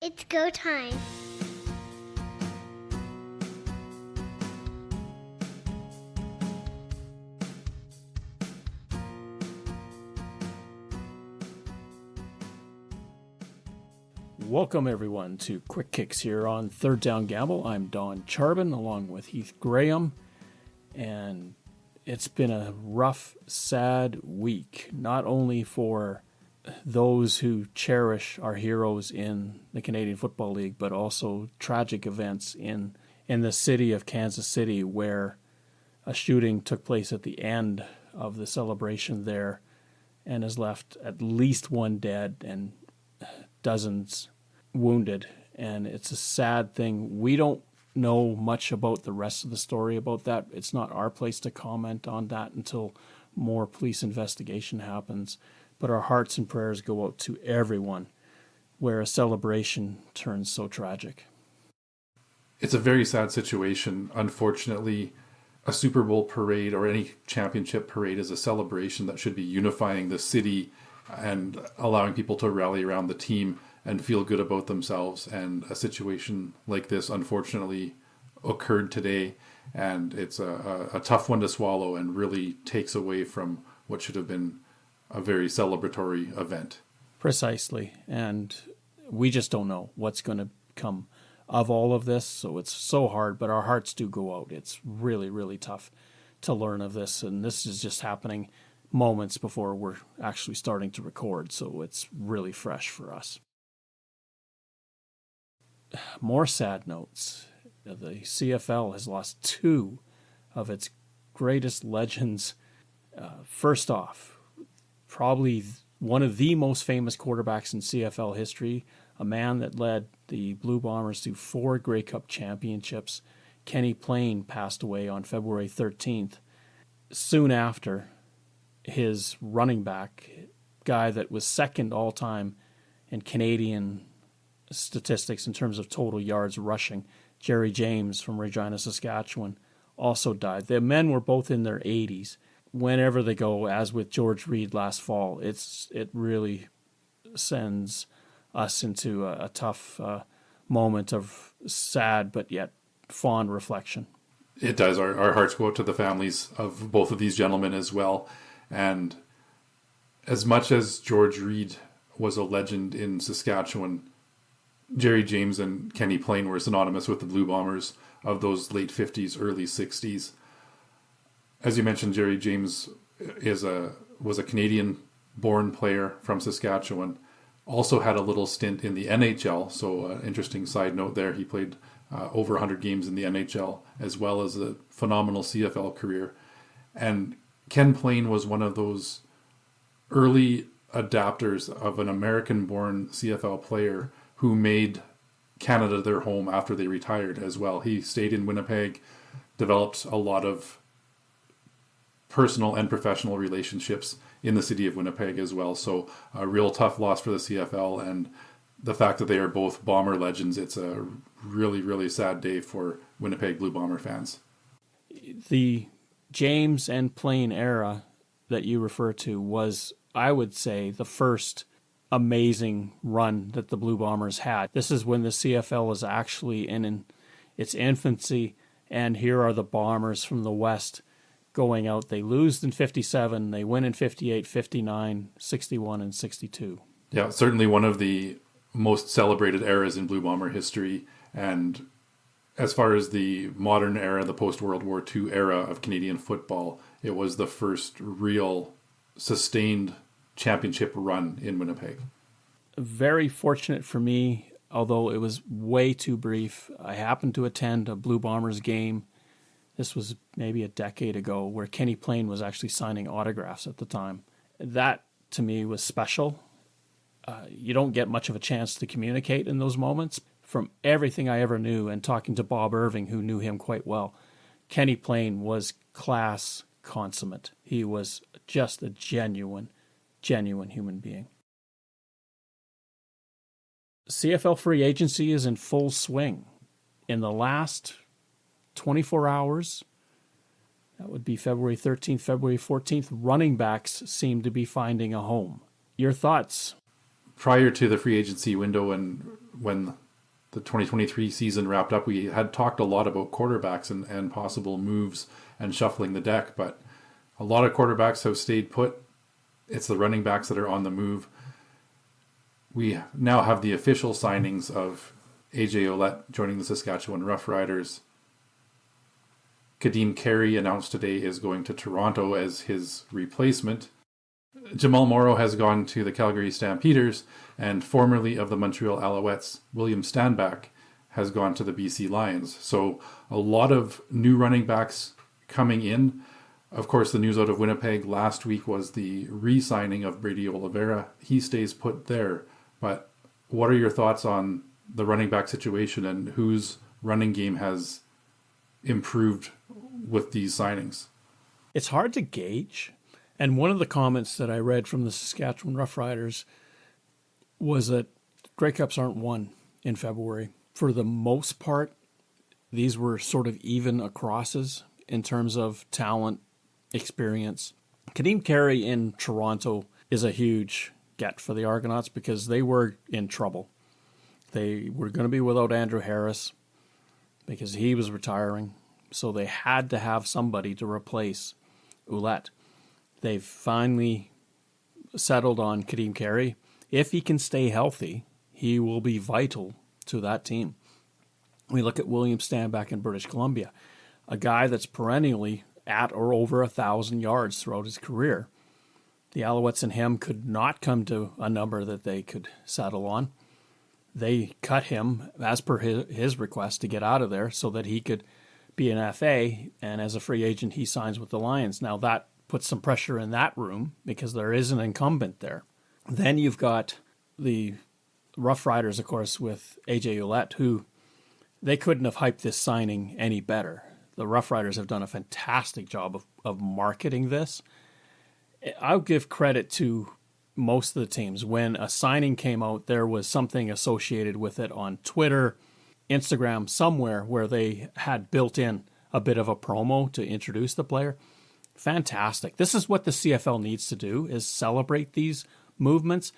It's go time. Welcome everyone to Quick Kicks here on Third Down Gamble. I'm Don Charbon along with Heath Graham, and it's been a rough, sad week, not only for those who cherish our heroes in the Canadian Football League, but also tragic events in the city of Kansas City, where a shooting took place at the end of the celebration there and has left at least one dead and dozens wounded. And it's a sad thing. We don't know much about the rest of the story about that. It's not our place to comment on that until more police investigation happens. But our hearts and prayers go out to everyone where a celebration turns so tragic. It's a very sad situation. Unfortunately, a Super Bowl parade or any championship parade is a celebration that should be unifying the city and allowing people to rally around the team and feel good about themselves. And a situation like this, unfortunately, occurred today. And it's a tough one to swallow and really takes away from what should have been a very celebratory event. Precisely. And we just don't know what's going to come of all of this. So it's so hard, but our hearts do go out. It's really, really tough to learn of this. And this is just happening moments before we're actually starting to record. So it's really fresh for us. More sad notes. The CFL has lost two of its greatest legends. First off, probably one of the most famous quarterbacks in CFL history, a man that led the Blue Bombers to 4 Grey Cup championships. Kenny Ploen passed away on February 13th. Soon after, his running back, guy that was second all-time in Canadian statistics in terms of total yards rushing, Gerry James from Regina, Saskatchewan, also died. The men were both in their 80s. Whenever they go, as with George Reed last fall, it really sends us into a tough moment of sad but yet fond reflection. It does. Our hearts go out to the families of both of these gentlemen as well. And as much as George Reed was a legend in Saskatchewan, Gerry James and Kenny Ploen were synonymous with the Blue Bombers of those late 50s, early 60s. As you mentioned, Gerry James was a Canadian-born player from Saskatchewan. Also had a little stint in the NHL, so interesting side note there. He played over 100 games in the NHL, as well as a phenomenal CFL career. And Ken Ploen was one of those early adapters of an American-born CFL player who made Canada their home after they retired as well. He stayed in Winnipeg, developed a lot of personal and professional relationships in the city of Winnipeg as well. So a real tough loss for the CFL, and the fact that they are both Bomber legends, it's a really, really sad day for Winnipeg Blue Bomber fans. The James and Ploen era that you refer to was, I would say, the first amazing run that the Blue Bombers had. This is when the CFL was actually in its infancy, and here are the Bombers from the West going out. They lose in 57, they win in 58, 59, 61, and 62. Yeah, certainly one of the most celebrated eras in Blue Bomber history. And as far as the modern era, the post-World War II era of Canadian football, it was the first real sustained championship run in Winnipeg. Very fortunate for me, although it was way too brief. I happened to attend a Blue Bombers game. This was maybe a decade ago, where Kenny Ploen was actually signing autographs at the time. That, to me, was special. You don't get much of a chance to communicate in those moments. From everything I ever knew, and talking to Bob Irving, who knew him quite well, Kenny Ploen was class consummate. He was just a genuine human being. CFL free agency is in full swing. In the last 24 hours, that would be February 13th, February 14th, running backs seem to be finding a home. Your thoughts? prior to the free agency window and when the 2023 season wrapped up, we had talked a lot about quarterbacks and possible moves and shuffling the deck, but a lot of quarterbacks have stayed put. It's the running backs that are on the move. We now have the official signings of AJ Ouellette joining the Saskatchewan Roughriders. Kadeem Carey announced today is going to Toronto as his replacement. Jamal Morrow has gone to the Calgary Stampeders, and formerly of the Montreal Alouettes, William Stanback has gone to the BC Lions. So a lot of new running backs coming in. Of course, the news out of Winnipeg last week was the re-signing of Brady Oliveira. He stays put there. But what are your thoughts on the running back situation and whose running game has improved with these signings? It's hard to gauge. And one of the comments that I read from the Saskatchewan Roughriders was that Grey Cups aren't won in February. For the most part, these were sort of even acrosses in terms of talent, experience. Kadeem Carey in Toronto is a huge get for the Argonauts because they were in trouble. They were going to be without Andrew Harris because he was retiring. So they had to have somebody to replace Ouellette. They've finally settled on Kadeem Carey. If he can stay healthy, he will be vital to that team. We look at William Stanback in British Columbia, a guy that's perennially at or over 1,000 yards throughout his career. The Alouettes and him could not come to a number that they could settle on. They cut him as per his request to get out of there so that he could be an FA, and as a free agent, he signs with the Lions. Now that puts some pressure in that room because there is an incumbent there. Then you've got the Rough Riders, of course, with AJ Ouellette, who they couldn't have hyped this signing any better. The Rough Riders have done a fantastic job of marketing this. I'll give credit to most of the teams. When a signing came out, there was something associated with it on Twitter, Instagram, somewhere where they had built in a bit of a promo to introduce the player. Fantastic. This is what the CFL needs to do, is celebrate these movements.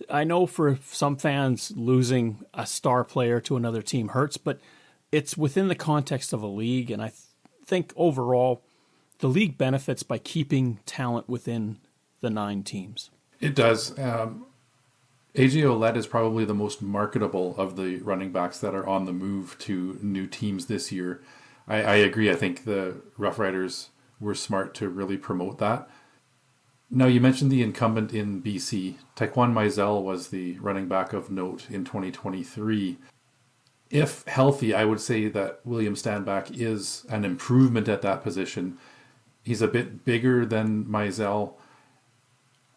I know for some fans, losing a star player to another team hurts, but it's within the context of a league, and I think overall the league benefits by keeping talent within the 9 teams. It does. AJ Ouellette is probably the most marketable of the running backs that are on the move to new teams this year. I agree. I think the Rough Riders were smart to really promote that. Now, you mentioned the incumbent in BC. Taekwon Mizell was the running back of note in 2023. If healthy, I would say that William Stanback is an improvement at that position. He's a bit bigger than Mizell,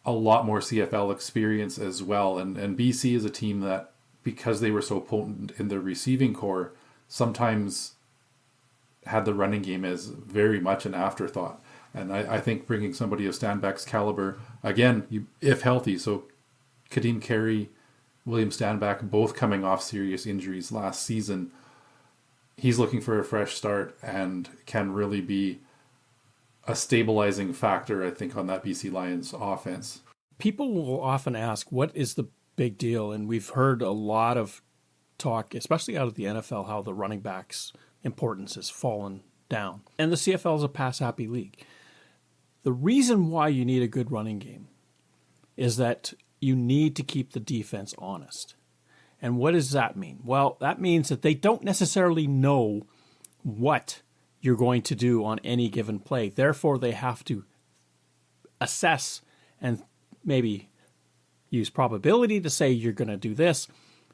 a lot more CFL experience as well. And BC is a team that, because they were so potent in the receiving core, sometimes had the running game as very much an afterthought. And I think bringing somebody of Stanback's caliber, again, if healthy, so Kadeem Carey, William Stanback, both coming off serious injuries last season, he's looking for a fresh start and can really be a stabilizing factor, I think, on that BC Lions offense. People will often ask, what is the big deal? And we've heard a lot of talk, especially out of the NFL, how the running backs' importance has fallen down. And the CFL is a pass-happy league. The reason why you need a good running game is that you need to keep the defense honest. And what does that mean? Well, that means that they don't necessarily know what you're going to do on any given play. Therefore, they have to assess and maybe use probability to say you're going to do this.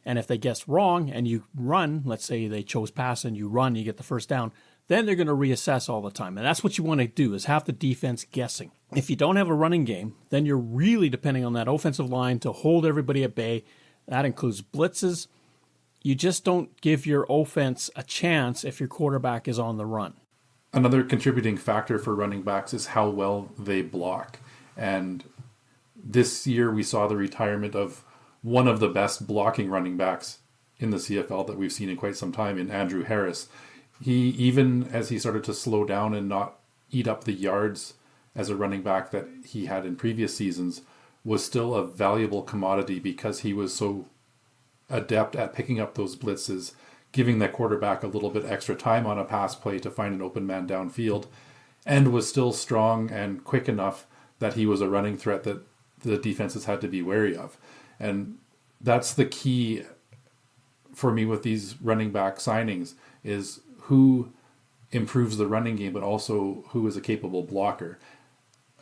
And if they guess wrong and you run, let's say they chose pass and you run, you get the first down, then they're going to reassess all the time. And that's what you want to do, is have the defense guessing. If you don't have a running game, then you're really depending on that offensive line to hold everybody at bay. That includes blitzes. You just don't give your offense a chance if your quarterback is on the run. Another contributing factor for running backs is how well they block. And this year we saw the retirement of one of the best blocking running backs in the CFL that we've seen in quite some time, in Andrew Harris. He, even as he started to slow down and not eat up the yards as a running back that he had in previous seasons, was still a valuable commodity because he was so adept at picking up those blitzes, giving the quarterback a little bit extra time on a pass play to find an open man downfield, and was still strong and quick enough that he was a running threat that the defenses had to be wary of. And that's the key for me with these running back signings, is who improves the running game, but also who is a capable blocker.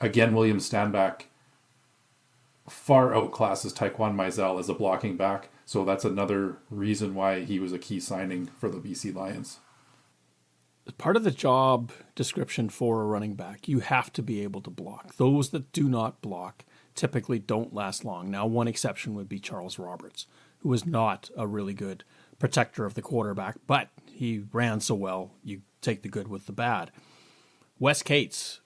Again, William Stanback far outclasses Taekwon Mizell as a blocking back, so that's another reason why he was a key signing for the BC Lions. Part of the job description for a running back, you have to be able to block. Those that do not block typically don't last long. Now, one exception would be Charles Roberts, who was not a really good protector of the quarterback, but he ran so well, you take the good with the bad. Wes Cates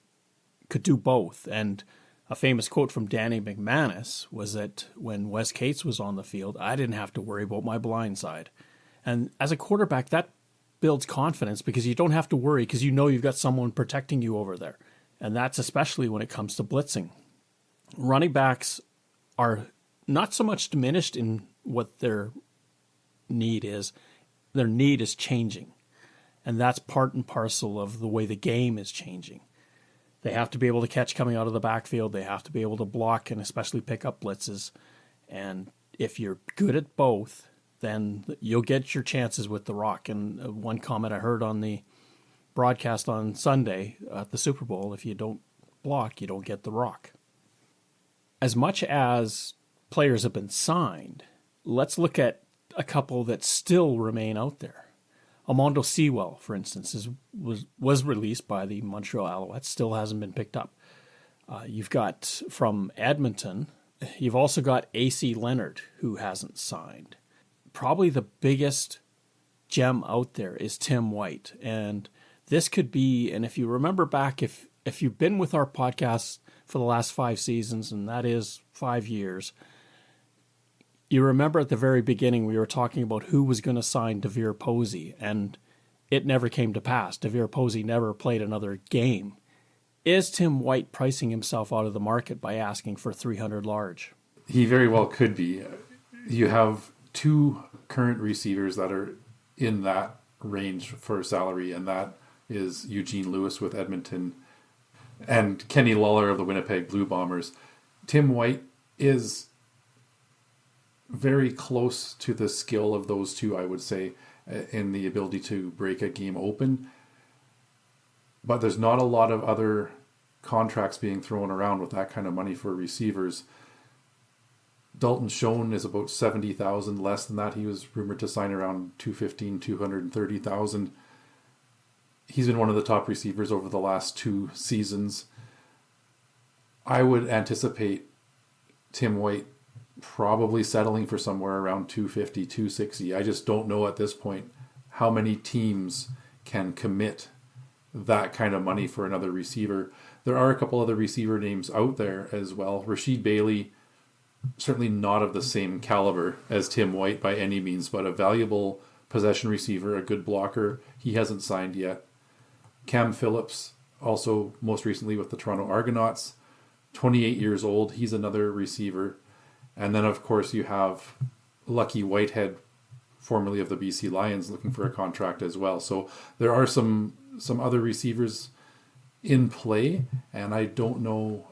could do both, and a famous quote from Danny McManus was that when Wes Cates was on the field, I didn't have to worry about my blind side. And as a quarterback, that builds confidence because you don't have to worry because you know you've got someone protecting you over there. And that's especially when it comes to blitzing. Running backs are not so much diminished in what their need is. Their need is changing. And that's part and parcel of the way the game is changing. They have to be able to catch coming out of the backfield. They have to be able to block and especially pick up blitzes. And if you're good at both, then you'll get your chances with the rock. And one comment I heard on the broadcast on Sunday at the Super Bowl, if you don't block, you don't get the rock. As much as players have been signed, let's look at a couple that still remain out there. Amondo Sewell, for instance, was released by the Montreal Alouettes, still hasn't been picked up. You've got from Edmonton, you've also got AC Leonard, who hasn't signed. Probably the biggest gem out there is Tim White. And this could be, and if you remember back, if you've been with our podcast for the last 5 seasons, and that is 5 years, you remember at the very beginning we were talking about who was going to sign DeVere Posey, and it never came to pass. DeVere Posey never played another game. Is Tim White pricing himself out of the market by asking for $300 large? He very well could be. You have 2 current receivers that are in that range for salary, and that is Eugene Lewis with Edmonton and Kenny Lawler of the Winnipeg Blue Bombers. Tim White is very close to the skill of those two, I would say, in the ability to break a game open. But there's not a lot of other contracts being thrown around with that kind of money for receivers. Dalton Schoen is about $70,000 less than that. He was rumored to sign around $215,000, $230,000. He's been one of the top receivers over the last 2 seasons. I would anticipate Tim White probably settling for somewhere around $250,000, $260,000. I just don't know at this point how many teams can commit that kind of money for another receiver. There are a couple other receiver names out there as well. Rasheed Bailey, certainly not of the same caliber as Tim White by any means, but a valuable possession receiver, a good blocker. He hasn't signed yet. Cam Phillips, also most recently with the Toronto Argonauts, 28 years old. He's another receiver. And then, of course, you have Lucky Whitehead, formerly of the BC Lions, looking for a contract as well. So there are some other receivers in play, and I don't know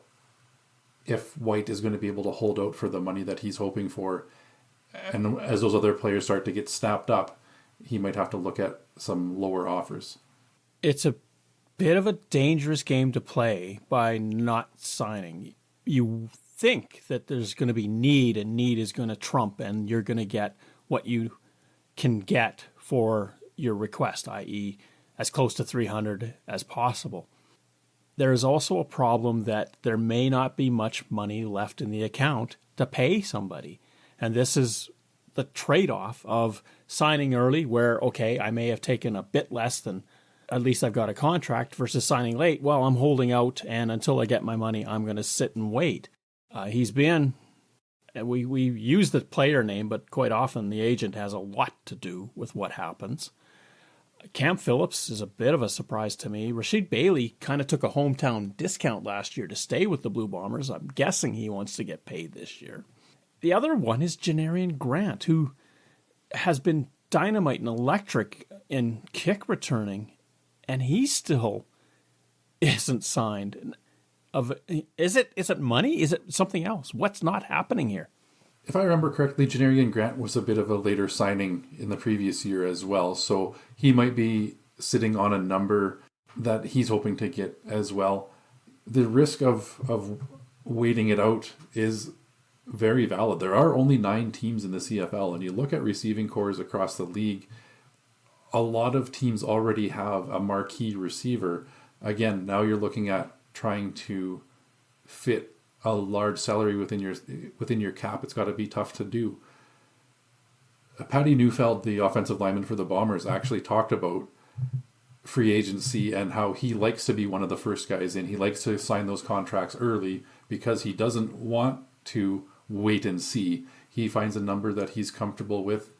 if White is going to be able to hold out for the money that he's hoping for. And as those other players start to get snapped up, he might have to look at some lower offers. It's a bit of a dangerous game to play by not signing. You think that there's going to be need, and need is going to trump, and you're going to get what you can get for your request, i.e. as close to 300 as possible. There is also a problem that there may not be much money left in the account to pay somebody. And this is the trade-off of signing early where, okay, I may have taken a bit less than at least I've got a contract, versus signing late. Well, I'm holding out, and until I get my money, I'm going to sit and wait. He's been, we use the player name, but quite often the agent has a lot to do with what happens. Cam Phillips is a bit of a surprise to me. Rasheed Bailey kind of took a hometown discount last year to stay with the Blue Bombers. I'm guessing he wants to get paid this year. The other one is Janarian Grant, who has been dynamite and electric in kick returning, and he still isn't signed. Is it money? Is it something else? What's not happening here? If I remember correctly, Janarian Grant was a bit of a later signing in the previous year as well, so he might be sitting on a number that he's hoping to get as well. The risk of waiting it out is very valid. There are only 9 teams in the CFL, and you look at receiving cores across the league, a lot of teams already have a marquee receiver. Again, now you're looking at trying to fit a large salary within your cap. It's got to be tough to do. Patty Neufeld, the offensive lineman for the Bombers, actually talked about free agency and how he likes to be one of the first guys in. He likes to sign those contracts early because he doesn't want to wait and see. He finds a number that he's comfortable with,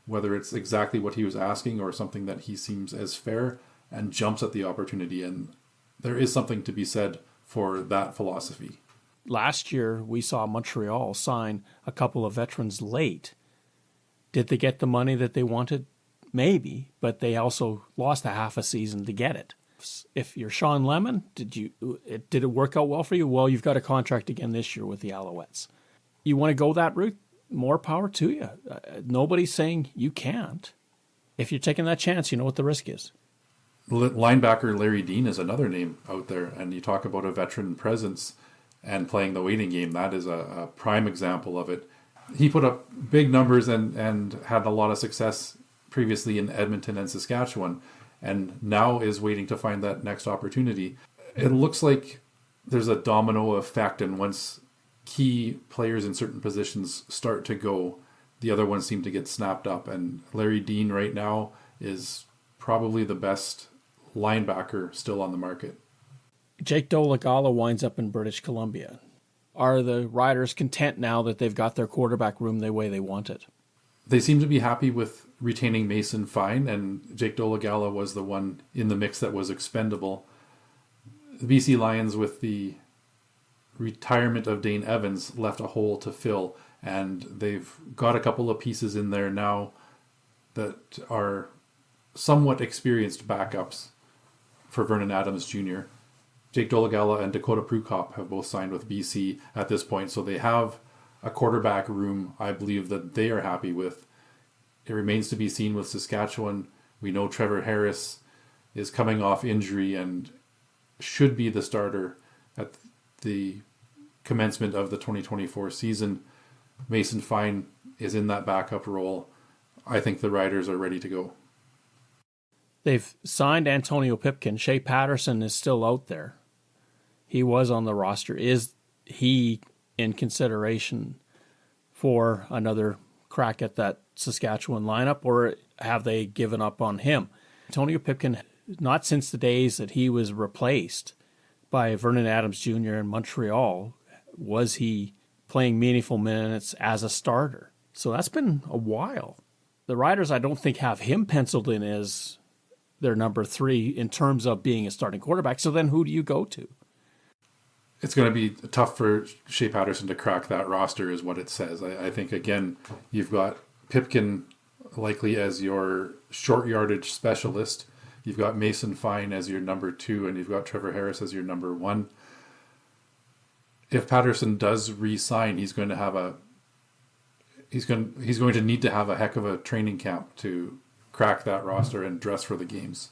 whether it's exactly what he was asking or something that he seems as fair, and jumps at the opportunity. And there is something to be said for that philosophy. Last year, we saw Montreal sign a couple of veterans late. Did they get the money that they wanted? Maybe, but they also lost a half a season to get it. If you're Sean Lemon, did it work out well for you? Well, you've got a contract again this year with the Alouettes. You want to go that route? More power to you. Nobody's saying you can't. If you're taking that chance, you know what the risk is. Linebacker Larry Dean is another name out there, and you talk about a veteran presence and playing the waiting game. That is a prime example of it. He put up big numbers and had a lot of success previously in Edmonton and Saskatchewan, and now is waiting to find that next opportunity. It looks like there's a domino effect, and once key players in certain positions start to go, the other ones seem to get snapped up, and Larry Dean right now is probably the best linebacker still on the market. Jake Dolegala winds up in British Columbia. Are the Riders content now that they've got their quarterback room the way they want it? They seem to be happy with retaining Mason Fine, and Jake Dolegala was the one in the mix that was expendable. The BC Lions, with the retirement of Dane Evans, left a hole to fill, and they've got a couple of pieces in there now that are somewhat experienced backups for Vernon Adams Jr. Jake Dolegala and Dakota Prukop have both signed with BC at this point, so they have a quarterback room, I believe, that they are happy with. It remains to be seen with Saskatchewan. We know Trevor Harris is coming off injury and should be the starter at the commencement of the 2024 season. Mason Fine is in that backup role. I think the Riders are ready to go. They've signed Antonio Pipkin. Shea Patterson is still out there. He was on the roster. Is he in consideration for another crack at that Saskatchewan lineup, or have they given up on him? Antonio Pipkin, not since the days that he was replaced by Vernon Adams Jr. in Montreal, was he playing meaningful minutes as a starter. So that's been a while. The Riders, I don't think, have him penciled in as their number 3 in terms of being a starting quarterback. So then who do you go to? It's going to be tough for Shea Patterson to crack that roster, is what it says. I think, again, you've got Pipkin likely as your short yardage specialist. You've got Mason Fine as your number 2, and you've got Trevor Harris as your number 1. If Patterson does re-sign, he's going to need to have a heck of a training camp to crack that roster and dress for the games.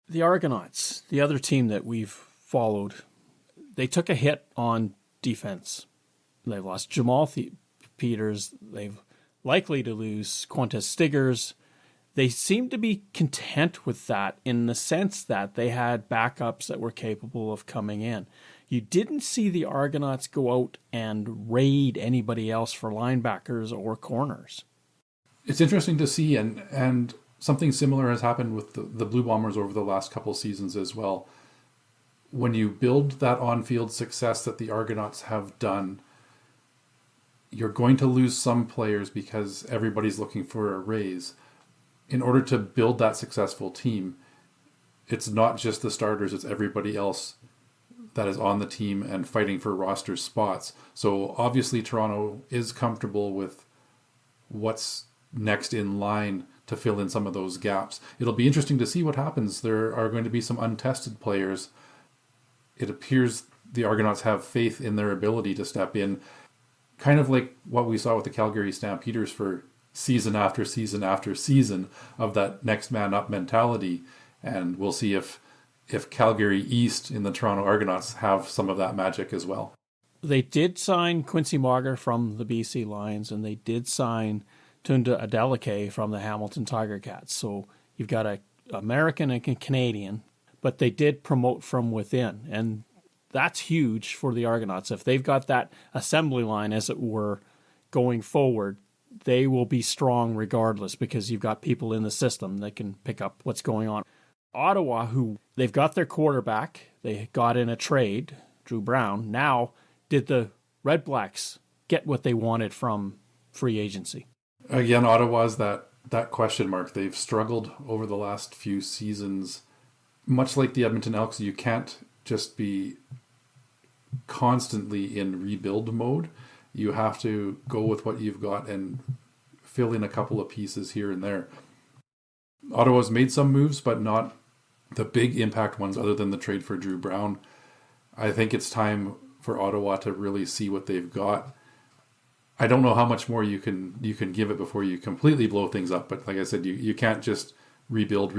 The Argonauts, the other team that we've followed, they took a hit on defense. They've lost Jamal Peters. They've likely to lose Qantas Stiggers. They seem to be content with that in the sense that they had backups that were capable of coming in. You didn't see the Argonauts go out and raid anybody else for linebackers or corners. It's interesting to see, and something similar has happened with the Blue Bombers over the last couple seasons as well. When you build that on-field success that the Argonauts have done, you're going to lose some players because everybody's looking for a raise. in order to build that successful team, it's not just the starters, it's everybody else that is on the team and fighting for roster spots. So obviously Toronto is comfortable with what's next in line to fill in some of those gaps. It'll be interesting to see what happens. There are going to be some untested players. It appears the Argonauts have faith in their ability to step in, kind of like what we saw with the Calgary Stampeders for season after season after season of that next man up mentality. And we'll see if Calgary East in the Toronto Argonauts have some of that magic as well. They did sign Quincy Marger from the BC Lions, and they did sign Tunda Adeleke from the Hamilton Tiger Cats. So you've got an American and a Canadian, but they did promote from within. And that's huge for the Argonauts. If they've got that assembly line, as it were, going forward, they will be strong regardless because you've got people in the system that can pick up what's going on. Ottawa, who they've got their quarterback, they got in a trade, Drew Brown. Now, did the Red Blacks get what they wanted from free agency? Again, Ottawa's that question mark. They've struggled over the last few seasons. Much like the Edmonton Elks, you can't just be constantly in rebuild mode. You have to go with what you've got and fill in a couple of pieces here and there. Ottawa's made some moves, but not the big impact ones other than the trade for Drew Brown. I think it's time for Ottawa to really see what they've got. I don't know how much more you can give it before you completely blow things up, but like I said, you can't just rebuild.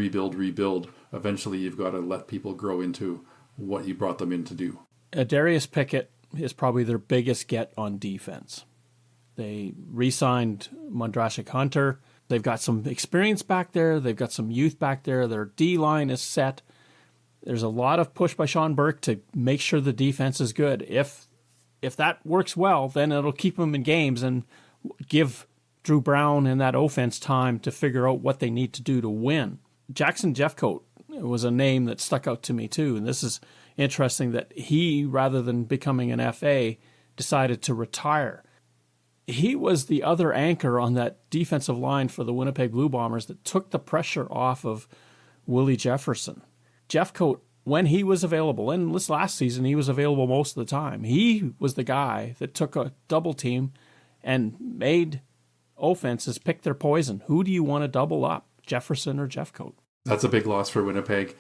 Eventually you've got to let people grow into what you brought them in to do. Darius Pickett is probably their biggest get on defense. They re-signed Mondrashik Hunter. They've got some experience back there. They've got some youth back there. Their D-line is set. There's a lot of push by Sean Burke to make sure the defense is good. If that works well, then it'll keep them in games and give Drew Brown and that offense time to figure out what they need to do to win. Jackson Jeffcoat was a name that stuck out to me too, and this is interesting that he, rather than becoming an FA, decided to retire. He was the other anchor on that defensive line for the Winnipeg Blue Bombers that took the pressure off of Willie Jefferson. Jeffcoat, when he was available, and this last season he was available most of the time, he was the guy that took a double team and made offenses pick their poison. Who do you want to double up, Jefferson or Jeffcoat? That's a big loss for Winnipeg.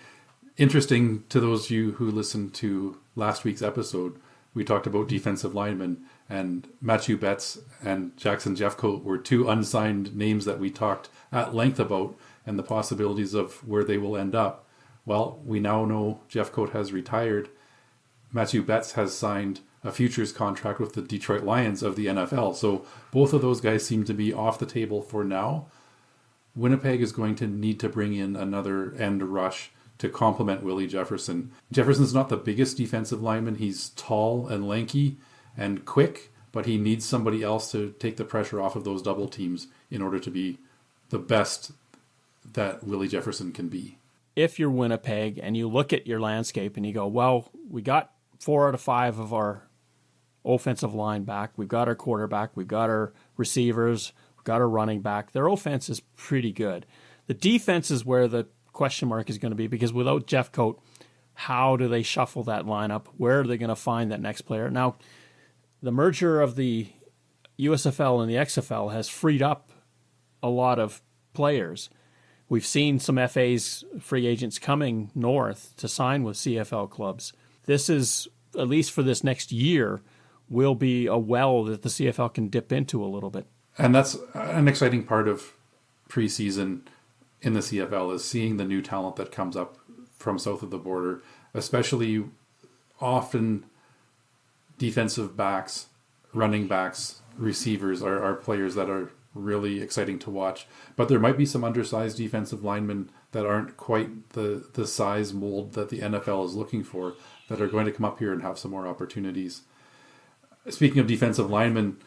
Interesting to those of you who listened to last week's episode, we talked about defensive linemen, and Matthew Betts and Jackson Jeffcoat were two unsigned names that we talked at length about and the possibilities of where they will end up. Well, we now know Jeffcoat has retired. Matthew Betts has signed a futures contract with the Detroit Lions of the NFL. So both of those guys seem to be off the table for now. Winnipeg is going to need to bring in another end rush to complement Willie Jefferson. Jefferson's not the biggest defensive lineman. He's tall and lanky and quick, but he needs somebody else to take the pressure off of those double teams in order to be the best that Willie Jefferson can be. If you're Winnipeg and you look at your landscape and you go, well, we got 4 out of 5 of our offensive line back. We've got our quarterback. We've got our receivers. We've got our running back. Their offense is pretty good. The defense is where the question mark is going to be, because without Jeffcoat, how do they shuffle that lineup? Where are they going to find that next player? Now, the merger of the USFL and the XFL has freed up a lot of players. We've seen some FAs, free agents, coming north to sign with CFL clubs. This is, at least for this next year, will be a well that the CFL can dip into a little bit. And that's an exciting part of preseason in the CFL, is seeing the new talent that comes up from south of the border, especially often defensive backs, running backs, receivers are players that are really exciting to watch. But there might be some undersized defensive linemen that aren't quite the size mold that the NFL is looking for, that are going to come up here and have some more opportunities. Speaking of defensive linemen,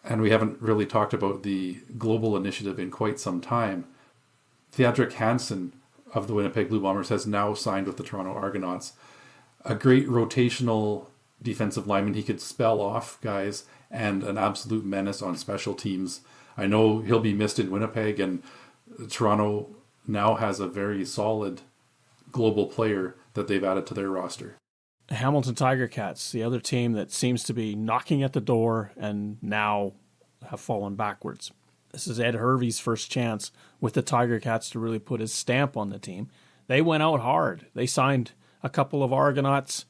and we haven't really talked about the global initiative in quite some time, Theodric Hansen of the Winnipeg Blue Bombers has now signed with the Toronto Argonauts. A great rotational defensive lineman. He could spell off guys, and an absolute menace on special teams. I know he'll be missed in Winnipeg, and Toronto now has a very solid global player that they've added to their roster. Hamilton Tiger Cats, the other team that seems to be knocking at the door and now have fallen backwards. This is Ed Hervey's first chance with the Tiger Cats to really put his stamp on the team. They went out hard. They signed a couple of Argonauts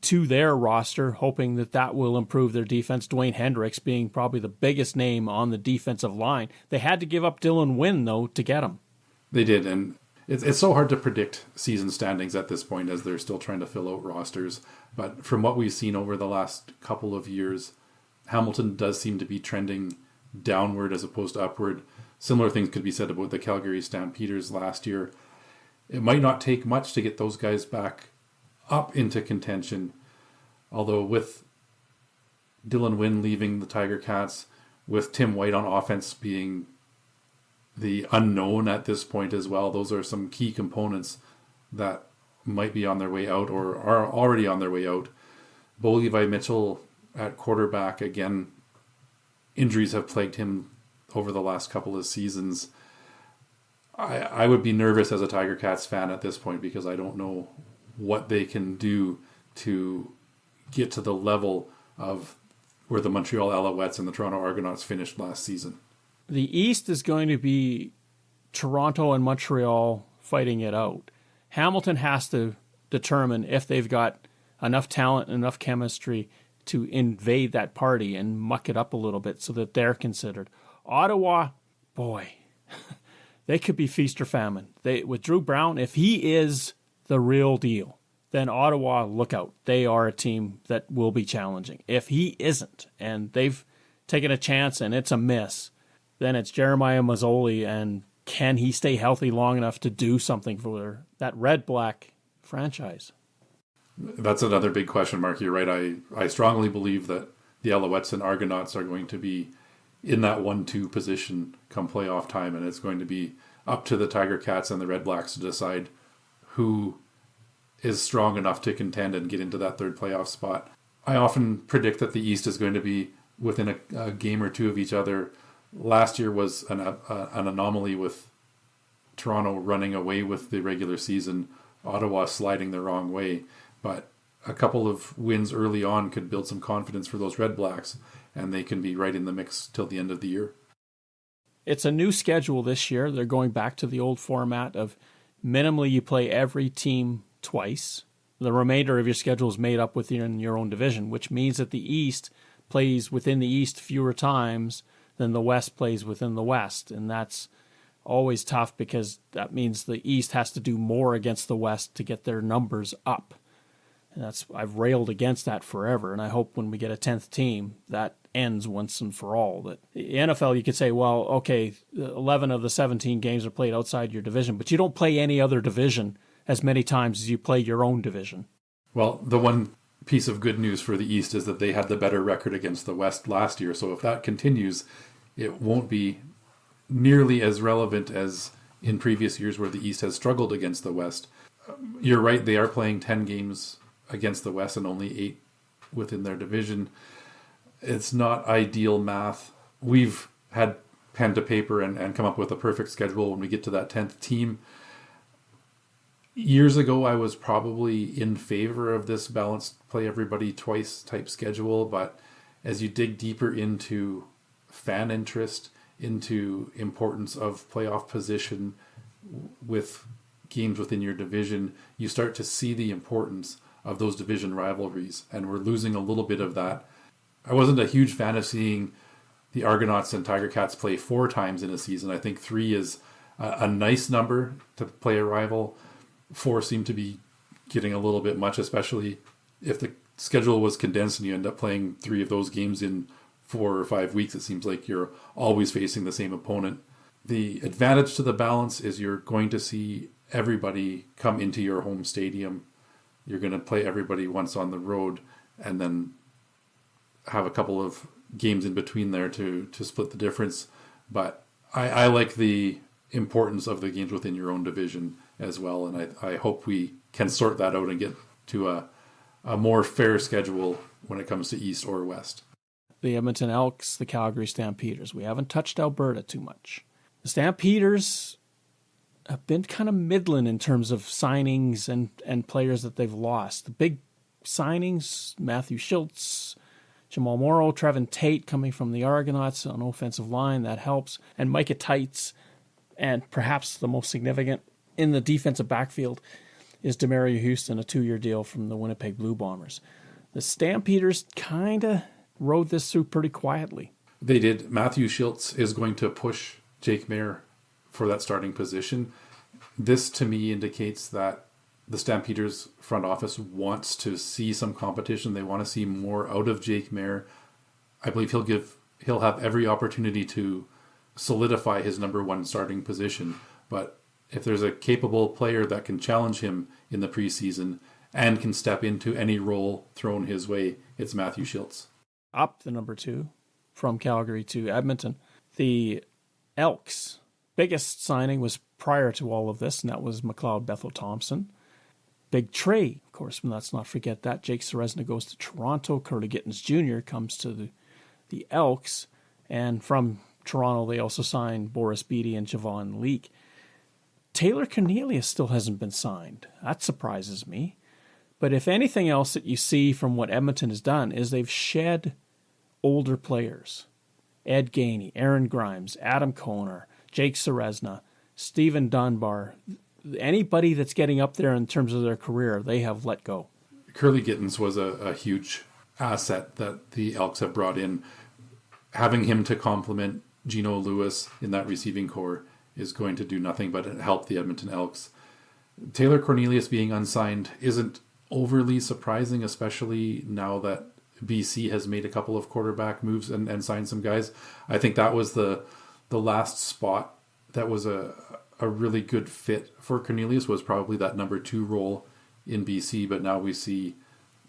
to their roster, hoping that that will improve their defense. Dwayne Hendricks being probably the biggest name on the defensive line. They had to give up Dylan Wynn, though, to get him. They did, and it's so hard to predict season standings at this point as they're still trying to fill out rosters. But from what we've seen over the last couple of years, Hamilton does seem to be trending downward as opposed to upward. Similar things could be said about the Calgary Stampeders last year. It might not take much to get those guys back up into contention. Although with Dylan Wynn leaving the Tiger Cats, with Tim White on offense being the unknown at this point as well, those are some key components that might be on their way out or are already on their way out. Bo Levi Mitchell at quarterback, again, injuries have plagued him over the last couple of seasons. I would be nervous as a Tiger Cats fan at this point because I don't know what they can do to get to the level of where the Montreal Alouettes and the Toronto Argonauts finished last season. The East is going to be Toronto and Montreal fighting it out. Hamilton has to determine if they've got enough talent, enough chemistry to invade that party and muck it up a little bit so that they're considered. Ottawa, boy, they could be feast or famine. With Drew Brown, if he is the real deal, then Ottawa, look out. They are a team that will be challenging. If he isn't, and they've taken a chance and it's a miss, then it's Jeremiah Mazzoli, and can he stay healthy long enough to do something for that red-black franchise? That's another big question mark. You're right. I strongly believe that the Alouettes and Argonauts are going to be in that 1-2 position come playoff time, and it's going to be up to the Tiger Cats and the Red Blacks to decide who is strong enough to contend and get into that third playoff spot. I often predict that the East is going to be within a game or two of each other. Last year was an anomaly with Toronto running away with the regular season, Ottawa sliding the wrong way. But a couple of wins early on could build some confidence for those Red Blacks, and they can be right in the mix till the end of the year. It's a new schedule this year. They're going back to the old format of minimally you play every team twice. The remainder of your schedule is made up within your own division, which means that the East plays within the East fewer times than the West plays within the West. And that's always tough because that means the East has to do more against the West to get their numbers up. And I've railed against that forever, and I hope when we get a 10th team, that ends once and for all. That the NFL, you could say, well, okay, 11 of the 17 games are played outside your division, but you don't play any other division as many times as you play your own division. Well, the one piece of good news for the East is that they had the better record against the West last year, so if that continues, it won't be nearly as relevant as in previous years where the East has struggled against the West. You're right, they are playing 10 games against the West and only 8 within their division. It's not ideal math. We've had pen to paper and come up with a perfect schedule when we get to that 10th team. Years ago, I was probably in favor of this balanced play everybody twice type schedule, but as you dig deeper into fan interest, into importance of playoff position with games within your division, you start to see the importance of those division rivalries, and we're losing a little bit of that. I wasn't a huge fan of seeing the Argonauts and Tiger Cats play 4 times in a season. I think 3 is a nice number to play a rival. 4 seemed to be getting a little bit much, especially if the schedule was condensed and you end up playing 3 of those games in 4 or 5 weeks. It seems like you're always facing the same opponent. The advantage to the balance is you're going to see everybody come into your home stadium. You're going to play everybody once on the road and then have a couple of games in between there to split the difference. But I like the importance of the games within your own division as well. And I hope we can sort that out and get to a more fair schedule when it comes to East or West. The Edmonton Elks, the Calgary Stampeders. We haven't touched Alberta too much. The Stampeders have been kind of middling in terms of signings and players that they've lost. The big signings, Matthew Schultz, Jamal Morrow, Trevin Tate coming from the Argonauts on offensive line, that helps. And Micah Tights, and perhaps the most significant in the defensive backfield is Demario Houston, a 2-year deal from the Winnipeg Blue Bombers. The Stampeders kind of rode this through pretty quietly. They did. Matthew Schultz is going to push Jake Mayer for that starting position. This, to me, indicates that the Stampeders front office wants to see some competition. They want to see more out of Jake Mayer. I believe he'll have every opportunity to solidify his number one starting position. But if there's a capable player that can challenge him in the preseason and can step into any role thrown his way, it's Matthew Schultz. Up the number 2 from Calgary to Edmonton. The Elks' biggest signing was prior to all of this, and that was McLeod Bethel-Thompson. Big trade, of course, let's not forget that. Jake Ceresna goes to Toronto. Curly Gittins Jr. comes to the Elks. And from Toronto, they also signed Boris Beatty and Javon Leake. Taylor Cornelius still hasn't been signed. That surprises me. But if anything else that you see from what Edmonton has done is they've shed older players. Ed Gainey, Aaron Grimes, Adam Koner, Jake Ceresna, Stephen Dunbar. Anybody that's getting up there in terms of their career, they have let go. Curly Gittins was a huge asset that the Elks have brought in. Having him to complement Geno Lewis in that receiving core is going to do nothing but help the Edmonton Elks. Taylor Cornelius being unsigned isn't overly surprising, especially now that BC has made a couple of quarterback moves and signed some guys. I think that was the last spot that was a really good fit for Cornelius, was probably that number 2 role in BC. But now we see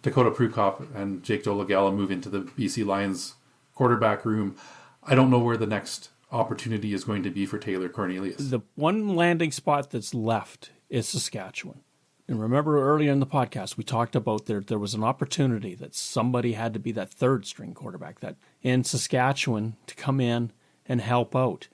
Dakota Prukop and Jake Dolagala move into the BC Lions quarterback room. I don't know where the next opportunity is going to be for Taylor Cornelius. The one landing spot that's left is Saskatchewan. And remember earlier in the podcast, we talked about there was an opportunity that somebody had to be that 3rd string quarterback that in Saskatchewan to come in and help out.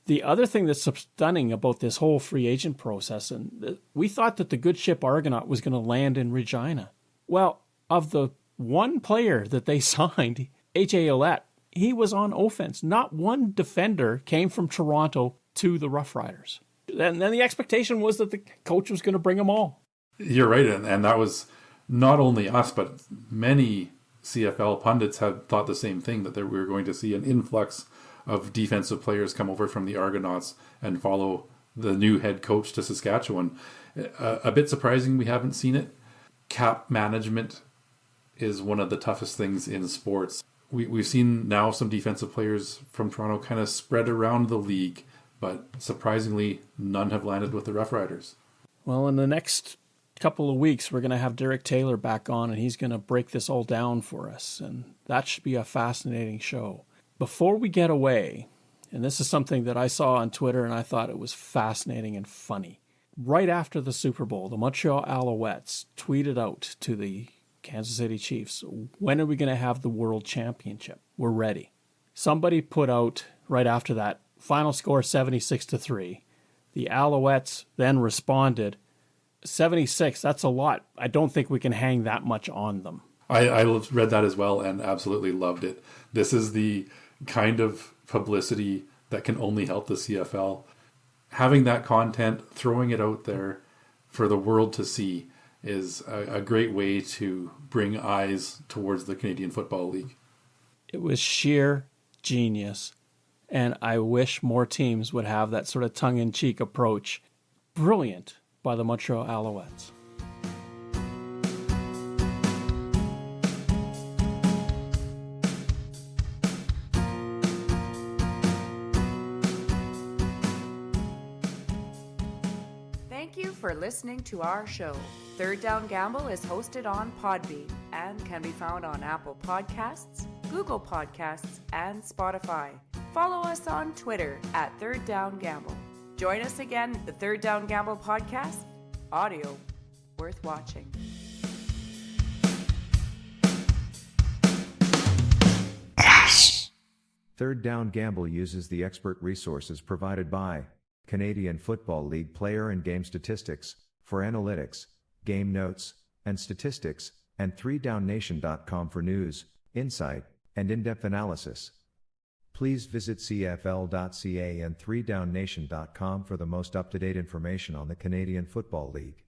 The other thing that's stunning about this whole free agent process, and we thought that the good ship Argonaut was going to land in Regina. Well, of the one player that they signed, H.A. Ouellette, he was on offense. Not one defender came from Toronto to the Rough Riders. And then the expectation was that the coach was going to bring them all. You're right, and that was not only us, but many CFL pundits had thought the same thing, that we were going to see an influx of defensive players come over from the Argonauts and follow the new head coach to Saskatchewan. A bit surprising we haven't seen it. Cap management is one of the toughest things in sports. We've seen now some defensive players from Toronto kind of spread around the league, but surprisingly, none have landed with the Rough Riders. Well, in the next couple of weeks, we're going to have Derek Taylor back on, and he's going to break this all down for us, and that should be a fascinating show. Before we get away, and this is something that I saw on Twitter, and I thought it was fascinating and funny. Right after the Super Bowl, the Montreal Alouettes tweeted out to the Kansas City Chiefs, when are we going to have the World Championship? We're ready. Somebody put out right after that, final score 76-3. The Alouettes then responded, 76, that's a lot. I don't think we can hang that much on them. I read that as well and absolutely loved it. This is the kind of publicity that can only help the CFL. Having that content, throwing it out there for the world to see is a great way to bring eyes towards the Canadian Football League. It was sheer genius, and I wish more teams would have that sort of tongue-in-cheek approach. Brilliant by the Montreal Alouettes. Thank you for listening to our show. Third Down Gamble is hosted on Podbean and can be found on Apple Podcasts, Google Podcasts, and Spotify. Follow us on Twitter at Third Down Gamble. Join us again, the Third Down Gamble podcast, audio worth watching. Third Down Gamble uses the expert resources provided by Canadian Football League player and game statistics for analytics, game notes, and statistics, and 3downnation.com for news, insight, and in-depth analysis. Please visit cfl.ca and 3downnation.com for the most up-to-date information on the Canadian Football League.